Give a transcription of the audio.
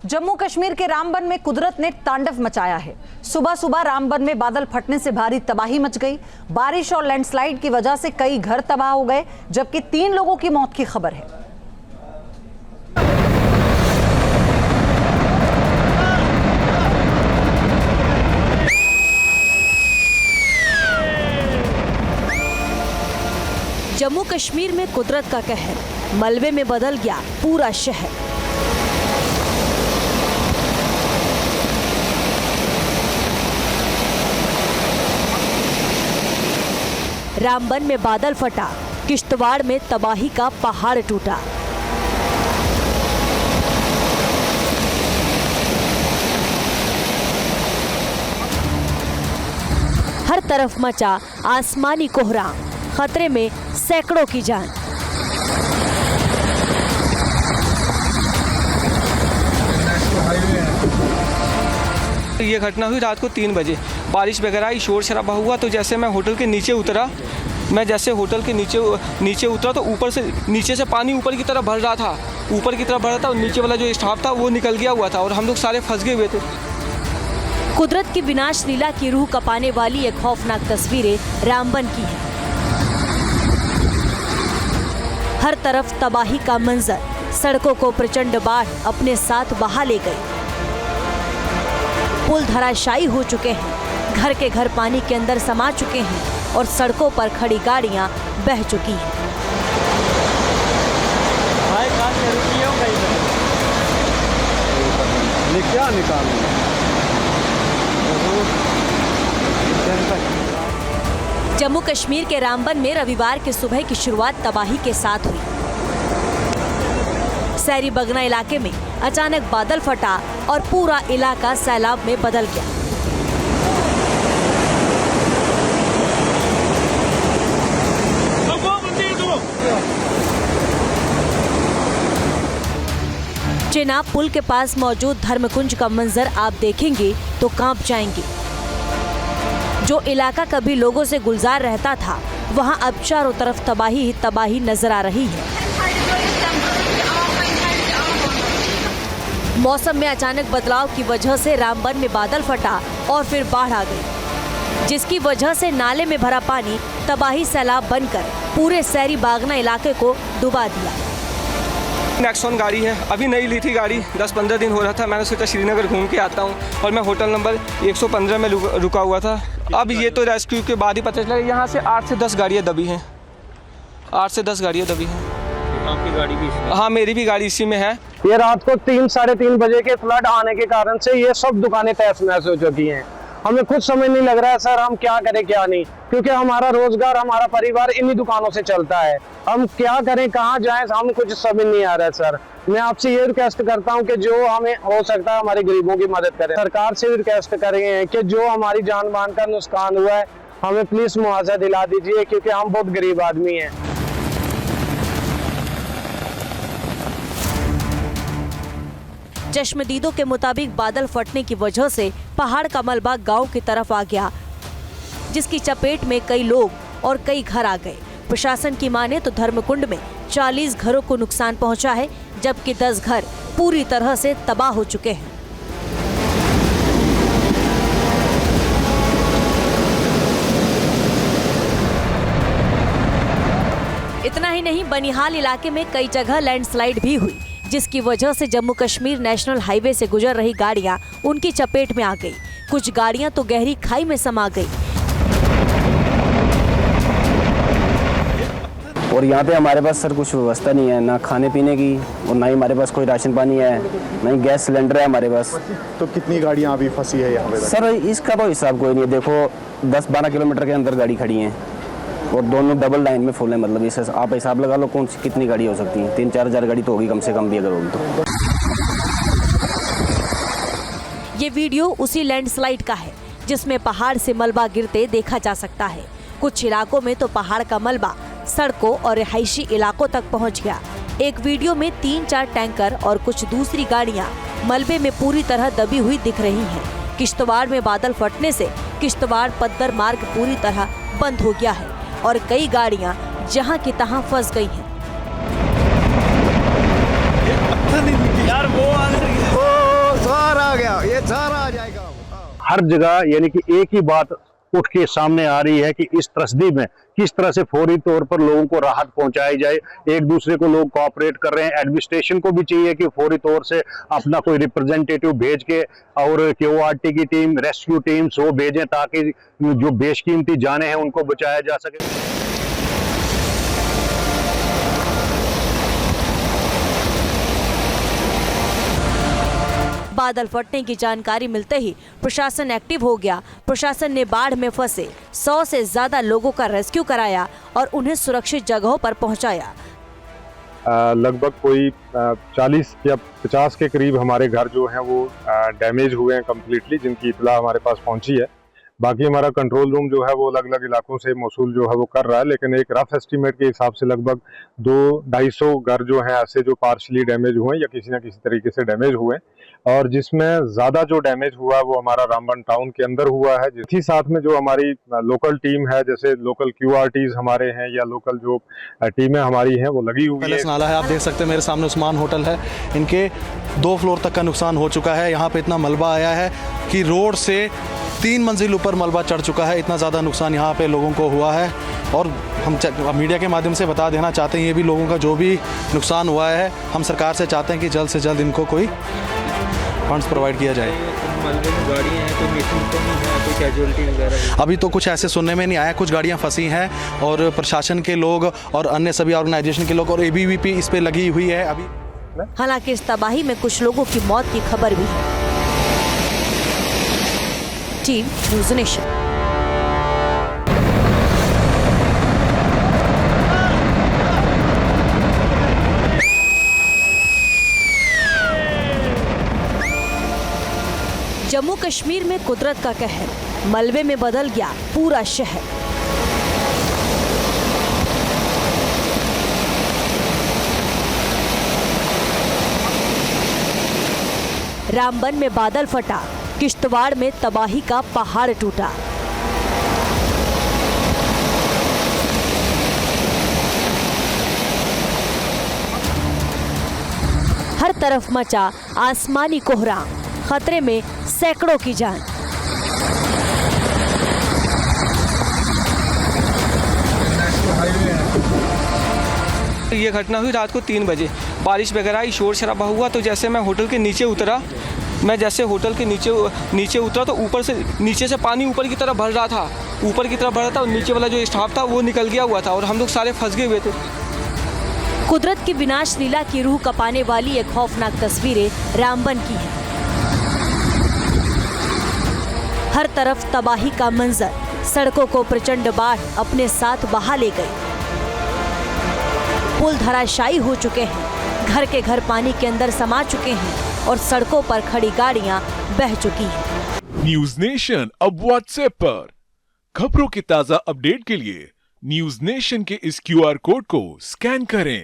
जम्मू कश्मीर के रामबन में कुदरत ने तांडव मचाया है। सुबह सुबह रामबन में बादल फटने से भारी तबाही मच गई। बारिश और लैंडस्लाइड की वजह से कई घर तबाह हो गए, जबकि 3 लोगों की मौत की खबर है। जम्मू कश्मीर में कुदरत का कहर, मलबे में बदल गया पूरा शहर। रामबन में बादल फटा, किश्तवाड़ में तबाही का पहाड़ टूटा। हर तरफ मचा आसमानी कोहराम, खतरे में सैकड़ों की जान। ये घटना हुई रात को 3 बजे। बारिश वगैरह आई, शोर शराबा हुआ, तो जैसे मैं होटल के नीचे उतरा, तो ऊपर से नीचे से पानी ऊपर की तरफ भर रहा था। और नीचे वाला जो स्टाफ था वो निकल गया हुआ था और हम लोग सारे फंस गए हुए थे। कुदरत की विनाश लीला की रूह कपाने वाली एक खौफनाक तस्वीरें रामबन की है। हर तरफ तबाही का मंजर, सड़कों को प्रचंड बाढ़ अपने साथ बहा ले गई। पुल धराशायी हो चुके हैं, घर के घर पानी के अंदर समा चुके हैं और सड़कों पर खड़ी गाड़ियां बह चुकी हैं। जम्मू कश्मीर के रामबन में रविवार की सुबह की शुरुआत तबाही के साथ हुई। सैरी बगना इलाके में अचानक बादल फटा और पूरा इलाका सैलाब में बदल गया। चेनाब पुल के पास मौजूद धर्मकुंज का मंजर आप देखेंगे तो कांप जाएंगे। जो इलाका कभी लोगों से गुलजार रहता था, वहां अब चारों तरफ तबाही ही तबाही नजर आ रही है। मौसम में अचानक बदलाव की वजह से रामबन में बादल फटा और फिर बाढ़ आ गई, जिसकी वजह से नाले में भरा पानी तबाही सैलाब बनकर पूरे सैरी बागना इलाके को डुबा दिया। नेक्सॉन गाड़ी है, अभी नई ली थी गाड़ी, 10-15 दिन हो रहा था। मैंने सोचा श्रीनगर घूम के आता हूँ और मैं होटल नंबर 115 में रुका हुआ था। अब ये तो रेस्क्यू के बाद ही पता चला, यहाँ से 8 से 10 गाड़ियाँ दबी हैं। 8 से 10 गाड़ियाँ दबी हैं। आपकी गाड़ी भी? हाँ, मेरी भी गाड़ी इसी में है। ये रात को 3-3:30 बजे के फ्लड आने के कारण से ये सब दुकानें तहस नहस हो चुकी हैं। हमें कुछ समझ नहीं लग रहा है सर, हम क्या करें क्या नहीं, क्योंकि हमारा रोजगार, हमारा परिवार इन्हीं दुकानों से चलता है। हम क्या करें, कहाँ जाएं, हमें कुछ समझ नहीं आ रहा है सर। मैं आपसे ये रिक्वेस्ट करता हूँ कि जो हमें हो सकता है हमारे गरीबों की मदद करें। सरकार से भी रिक्वेस्ट करेंगे कि जो हमारी जान मान का नुकसान हुआ है, हमें प्लीज मुआवजा दिला दीजिए, क्योंकि हम बहुत गरीब आदमी हैं। चश्मदीदों के मुताबिक बादल फटने की वजह से पहाड़ का मलबा गांव की तरफ आ गया, जिसकी चपेट में कई लोग और कई घर आ गए। प्रशासन की माने तो धर्मकुंड में 40 घरों को नुकसान पहुंचा है, जबकि 10 घर पूरी तरह से तबाह हो चुके हैं। इतना ही नहीं, बनिहाल इलाके में कई जगह लैंडस्लाइड भी हुई, जिसकी वजह से जम्मू कश्मीर नेशनल हाईवे से गुजर रही गाड़ियां उनकी चपेट में आ गई। कुछ गाड़ियां तो गहरी खाई में समा गई। और यहाँ पे हमारे पास सर कुछ व्यवस्था नहीं है, ना खाने पीने की, और ना ही हमारे पास कोई राशन पानी है, ना ही गैस सिलेंडर है हमारे पास। तो कितनी गाड़ियाँ अभी फंसी है यहाँ पे सर? इसका तो हिसाब कोई नहीं है। देखो 10-12 किलोमीटर के अंदर गाड़ी खड़ी है और दोनों डबल लाइन में फुल है। मतलब इसे आप हिसाब लगा लो कौन सी कितनी गाड़ी हो सकती है। 3-4 हज़ार गाड़ी तो होगी कम से कम भी, अगर होगी तो। ये वीडियो उसी लैंडस्लाइड का है जिसमें पहाड़ से मलबा गिरते देखा जा सकता है। कुछ इलाकों में तो पहाड़ का मलबा सड़कों और रिहायशी इलाकों तक पहुंच गया। एक वीडियो में 3-4 टैंकर और कुछ दूसरी गाड़ियां मलबे में पूरी तरह दबी हुई दिख रही हैं। किश्तवाड़ में बादल फटने से किश्तवाड़ पद्दर मार्ग पूरी तरह बंद हो गया है और कई गाड़ियां जहां की तहां फंस गई हैं। यार वो आ गया, ये सारा आ जाएगा। हर जगह यानी कि एक ही बात उठ के सामने आ रही है कि इस त्रसदी में किस तरह से फौरी तौर पर लोगों को राहत पहुंचाई जाए। एक दूसरे को लोग कोऑपरेट कर रहे हैं। एडमिनिस्ट्रेशन को भी चाहिए कि फौरी तौर से अपना कोई रिप्रेजेंटेटिव भेज के और क्यूआरटी की टीम, रेस्क्यू टीम्स वो भेजें ताकि जो बेशकीमती जाने हैं उनको बचाया जा सके। बादल फटने की जानकारी मिलते ही प्रशासन एक्टिव हो गया। प्रशासन ने बाढ़ में फंसे 100 से ज्यादा लोगों का रेस्क्यू कराया और उन्हें सुरक्षित जगहों पर पहुंचाया। लगभग कोई 40 या 50 के करीब हमारे घर जो हैं वो डैमेज हुए हैं कम्प्लीटली, जिनकी इतला हमारे पास पहुंची है। बाकी हमारा कंट्रोल रूम जो है वो अलग अलग इलाकों से मौसूल जो है वो कर रहा है, लेकिन एक रफ एस्टीमेट के हिसाब से लगभग 200-250 घर जो हैं ऐसे जो पार्शली डैमेज हुए या किसी न किसी तरीके से डैमेज हुए, और जिसमें ज़्यादा जो डैमेज हुआ वो हमारा रामबन टाउन के अंदर हुआ है। इसी साथ में जो हमारी लोकल टीम है, जैसे लोकल क्यूआरटीज हमारे हैं या लोकल जो टीमें हमारी हैं वो लगी हुई है। नाला है, आप देख सकते हैं मेरे सामने उस्मान होटल है, इनके 2 फ्लोर तक का नुकसान हो चुका है। यहाँ पे इतना मलबा आया है कि रोड से 3 मंजिल ऊपर मलबा चढ़ चुका है। इतना ज़्यादा नुकसान यहाँ पे लोगों को हुआ है और हम मीडिया के माध्यम से बता देना चाहते हैं, ये भी लोगों का जो भी नुकसान हुआ है हम सरकार से चाहते हैं कि जल्द से जल्द इनको कोई फंड्स प्रोवाइड किया जाए। अभी तो कुछ ऐसे सुनने में नहीं आया, कुछ गाड़ियाँ फंसी हैं और प्रशासन के लोग और अन्य सभी ऑर्गेनाइजेशन के लोग और ABVP इस पे लगी हुई है अभी। हालांकि इस तबाही में कुछ लोगों की मौत की खबर भी है। Team news nation. Jammu Kashmir में कुदरत का कहर, मलबे में बदल गया पूरा शहर। रामबन में बादल फटा, किश्तवाड़ में तबाही का पहाड़ टूटा। हर तरफ मचा आसमानी कोहराम, खतरे में सैकड़ों की जान। ये घटना हुई रात को 3 बजे। बारिश वगैरह आई, शोर शराबा हुआ, तो जैसे मैं होटल के नीचे उतरा, जैसे होटल के नीचे उतरा तो ऊपर से नीचे से पानी ऊपर की तरफ भर रहा था, और नीचे वाला जो स्टाफ था वो निकल गया हुआ था और हम लोग सारे फंस गए हुए थे। कुदरत की विनाश लीला की रूह कपाने वाली एक खौफनाक तस्वीरें रामबन की हैं। हर तरफ तबाही का मंजर, सड़कों को प्रचंड बाढ़ अपने साथ बहा ले गई। पुल धराशायी हो चुके हैं, घर के घर पानी के अंदर समा चुके हैं और सड़कों पर खड़ी गाड़ियां बह चुकी हैं। न्यूज़ नेशन अब व्हाट्सएप पर खबरों की ताजा अपडेट के लिए न्यूज़ नेशन के इस QR कोड को स्कैन करें।